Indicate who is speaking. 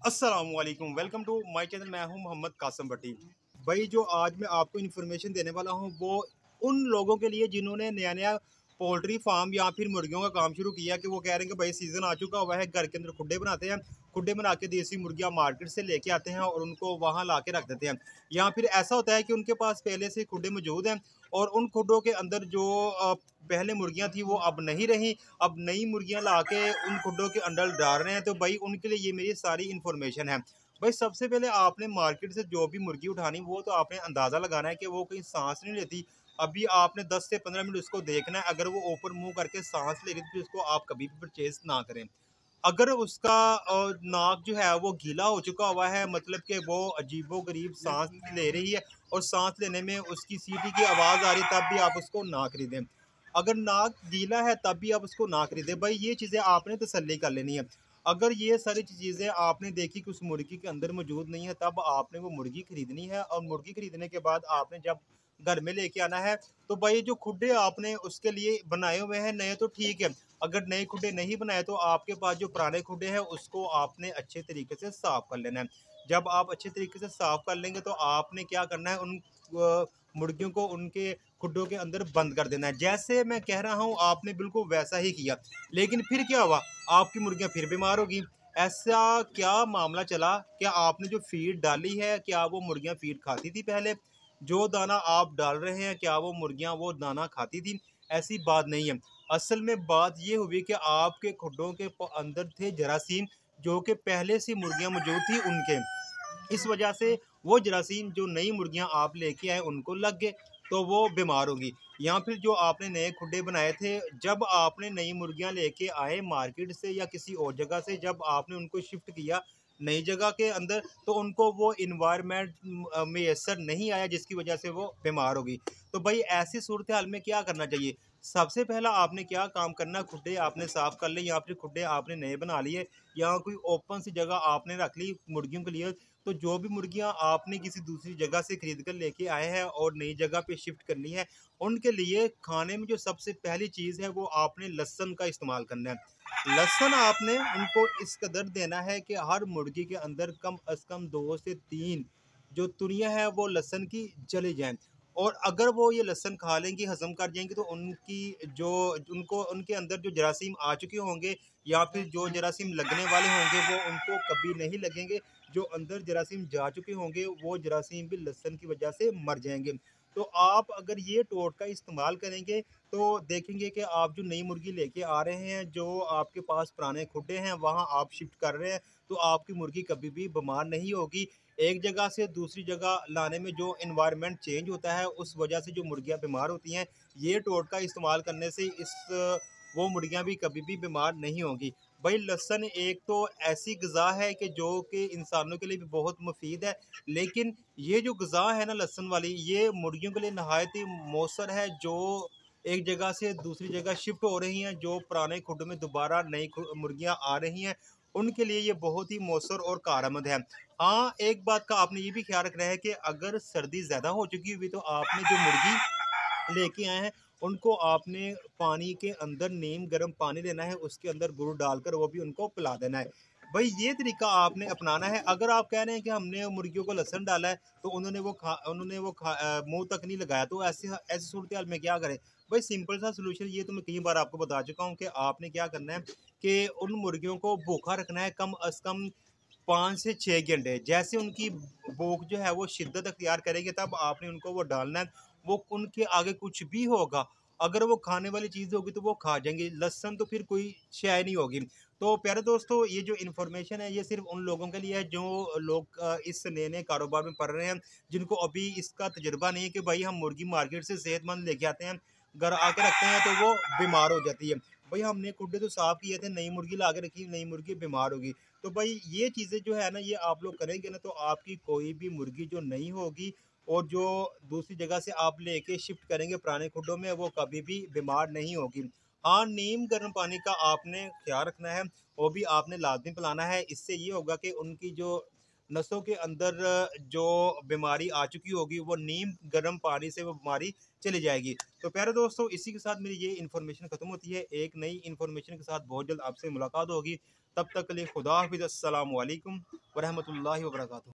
Speaker 1: अस्सलामुअलैकुम, welcome to my channel. मैं हूं मोहम्मद कासम भट्टी। भाई जो आज मैं आपको इन्फॉर्मेशन देने वाला हूं वो उन लोगों के लिए जिन्होंने नया नया पोल्ट्री फार्म या फिर मुर्गियों का काम शुरू किया कि वो कह रहे हैं कि भाई सीज़न आ चुका हुआ है, घर के अंदर खुड्डे बनाते हैं, खुड्डे बना के देसी मुर्गियां मार्केट से लेके आते हैं और उनको वहां ला के रख देते हैं। या फिर ऐसा होता है कि उनके पास पहले से खुड्डे मौजूद हैं और उन खुड्डों के अंदर जो पहले मुर्गियां थी वो अब नहीं रही, अब नई मुर्गियां ला के उन खुड्डों के अंडर डाल रहे हैं। तो भाई उनके लिए ये मेरी सारी इन्फॉर्मेशन है। भाई सबसे पहले आपने मार्केट से जो भी मुर्गी उठानी वो तो आपने अंदाज़ा लगाना है कि वो कहीं सांस नहीं लेती। अभी आपने 10 से 15 मिनट उसको देखना है, अगर वो ऊपर मुंह करके सांस ले रही है तो फिर उसको आप कभी भी परचेज ना करें। अगर उसका नाक जो है वो गीला हो चुका हुआ है, मतलब कि वो अजीबो-गरीब साँस ले रही है और साँस लेने में उसकी सीटी की आवाज़ आ रही है, तब भी आप उसको ना खरीदें। अगर नाक गीला है तब भी आप उसको ना खरीदें। भाई ये चीज़ें आपने तसल्ली कर लेनी है। अगर ये सारी चीज़ें आपने देखी कि उस मुर्गी के अंदर मौजूद नहीं है, तब आपने वो मुर्गी खरीदनी है और मुर्गी खरीदने के बाद आपने जब घर में लेके आना है, तो भाई जो खुड्डे आपने उसके लिए बनाए हुए हैं नए तो ठीक है। अगर नए खुड्डे नहीं बनाए तो आपके पास जो पुराने खुड्डे हैं उसको आपने अच्छे तरीके से साफ़ कर लेना है। जब आप अच्छे तरीके से साफ़ कर लेंगे तो आपने क्या करना है, उन मुर्गियों को उनके खुड्डों के अंदर बंद कर देना है। जैसे मैं कह रहा हूँ आपने बिल्कुल वैसा ही किया। लेकिन फिर क्या हुआ? आपकी मुर्गियाँ फिर बीमार हो गईं। ऐसा क्या मामला चला? क्या आपने जो फ़ीड डाली है, क्या वो मुर्गियाँ फ़ीड खाती थी पहले? जो दाना आप डाल रहे हैं, क्या वो मुर्गियाँ वो दाना खाती थीं? ऐसी बात नहीं है। असल में बात ये हुई कि आपके खुड्डों के अंदर थे जरासीम, जो कि पहले से मुर्गियाँ मौजूद थी उनके। इस वजह से वो जरासीम जो नई मुर्गियां आप लेके आए उनको लग गए, तो वो बीमार होगी। या फिर जो आपने नए खुड्डे बनाए थे, जब आपने नई मुर्गियां लेके आए मार्केट से या किसी और जगह से, जब आपने उनको शिफ्ट किया नई जगह के अंदर, तो उनको वो इन्वायरमेंट मैसर नहीं आया जिसकी वजह से वो बीमार होगी। तो भाई ऐसी सूरत हाल में क्या करना चाहिए? सबसे पहला आपने क्या काम करना, खुड्डे आपने साफ़ कर लिए या फिर खुड्डे आपने नए बना लिए या कोई ओपन सी जगह आपने रख ली मुर्गियों के लिए। तो जो भी मुर्गियां आपने किसी दूसरी जगह से खरीद कर लेके आए हैं और नई जगह पे शिफ्ट करनी है, उनके लिए खाने में जो सबसे पहली चीज़ है वो आपने लहसुन का इस्तेमाल करना है। लहसुन आपने उनको इस कदर देना है कि हर मुर्गी के अंदर कम अज़ कम 2 से 3 जो तुरियां हैं वो लहसुन की चली जाएँ। और अगर वो ये लहसुन खा लेंगी, हज़म कर जाएँगी, तो उनकी जो उनको उनके अंदर जो जरासीम आ चुके होंगे या फिर जो जरासीम लगने वाले होंगे वो उनको कभी नहीं लगेंगे। जो अंदर जरासीम जा चुके होंगे वो जरासीम भी लहसुन की वजह से मर जाएँगे। तो आप अगर ये टोटका इस्तेमाल करेंगे तो देखेंगे कि आप जो नई मुर्गी लेके आ रहे हैं, जो आपके पास पुराने खुड्डे हैं वहाँ आप शिफ्ट कर रहे हैं, तो आपकी मुर्गी कभी भी बीमार नहीं होगी। एक जगह से दूसरी जगह लाने में जो एनवायरनमेंट चेंज होता है उस वजह से जो मुर्गियाँ बीमार होती हैं, ये टोटका इस्तेमाल करने से वो मुर्गियाँ भी कभी भी बीमार नहीं होंगी। भाई लहसुन एक तो ऐसी ग़िज़ा है कि जो कि इंसानों के लिए भी बहुत मुफ़ीद है, लेकिन ये जो ग़िज़ा है ना लहसुन वाली, ये मुर्गियों के लिए नहायत ही मौसर है, जो एक जगह से दूसरी जगह शिफ्ट हो रही हैं, जो पुराने खुड्डों में दोबारा नई मुर्गियाँ आ रही हैं, उनके लिए ये बहुत ही मौसर और कारआमद है। हाँ, एक बात का आपने ये भी ख़्याल रखना है कि अगर सर्दी ज़्यादा हो चुकी हुई तो आपने जो मुर्गी लेके आए हैं, उनको आपने पानी के अंदर नीम गर्म पानी लेना है, उसके अंदर गुड़ डालकर वो भी उनको पिला देना है। भई ये तरीका आपने अपनाना है। अगर आप कह रहे हैं कि हमने मुर्गियों को लहसुन डाला है, तो उन्होंने वो मुँह तक नहीं लगाया, तो ऐसी सूरत-हाल में क्या करें? भई सिंपल सा सॉल्यूशन ये तो मैं कई बार आपको बता चुका हूँ कि आपने क्या करना है कि उन मुर्गियों को भूखा रखना है कम अज़ कम 5 से 6 घंटे। जैसे उनकी भूख जो है वो शिद्दत अख्तियार करेगी तब आपने उनको वो डालना है। वो उनके आगे कुछ भी होगा, अगर वो खाने वाली चीज़ होगी तो वो खा जाएँगे, लहसुन तो फिर कोई शै नहीं होगी। तो प्यारे दोस्तों, ये जो इन्फॉर्मेशन है ये सिर्फ़ उन लोगों के लिए है जो लोग इस नए-नए कारोबार में पड़ रहे हैं, जिनको अभी इसका तजुर्बा नहीं है कि भाई हम मुर्गी मार्केट से सेहतमंद लेके आते हैं, घर आके रखते हैं तो वो बीमार हो जाती है। भई हमने कुड्डे तो साफ़ किए थे, नई मुर्गी ला के रखी, नई मुर्गी बीमार होगी। तो भाई ये चीज़ें जो है ना ये आप लोग करेंगे ना तो आपकी कोई भी मुर्गी जो नहीं होगी और जो दूसरी जगह से आप लेके शिफ्ट करेंगे पुराने खुड्डों में वो कभी भी बीमार नहीं होगी। हाँ, नीम गर्म पानी का आपने ख़्याल रखना है, वो भी आपने लाज़मी पिलाना है। इससे ये होगा कि उनकी जो नसों के अंदर जो बीमारी आ चुकी होगी वो नीम गर्म पानी से वो बीमारी चली जाएगी। तो प्यारे दोस्तों, इसी के साथ मेरी ये इन्फॉर्मेशन ख़त्म होती है। एक नई इन्फॉर्मेशन के साथ बहुत जल्द आपसे मुलाकात होगी। तब तक के लिए खुदा हाफिज़, अस्सलामु अलैकुम व रहमतुल्लाहि व बरकातुहू।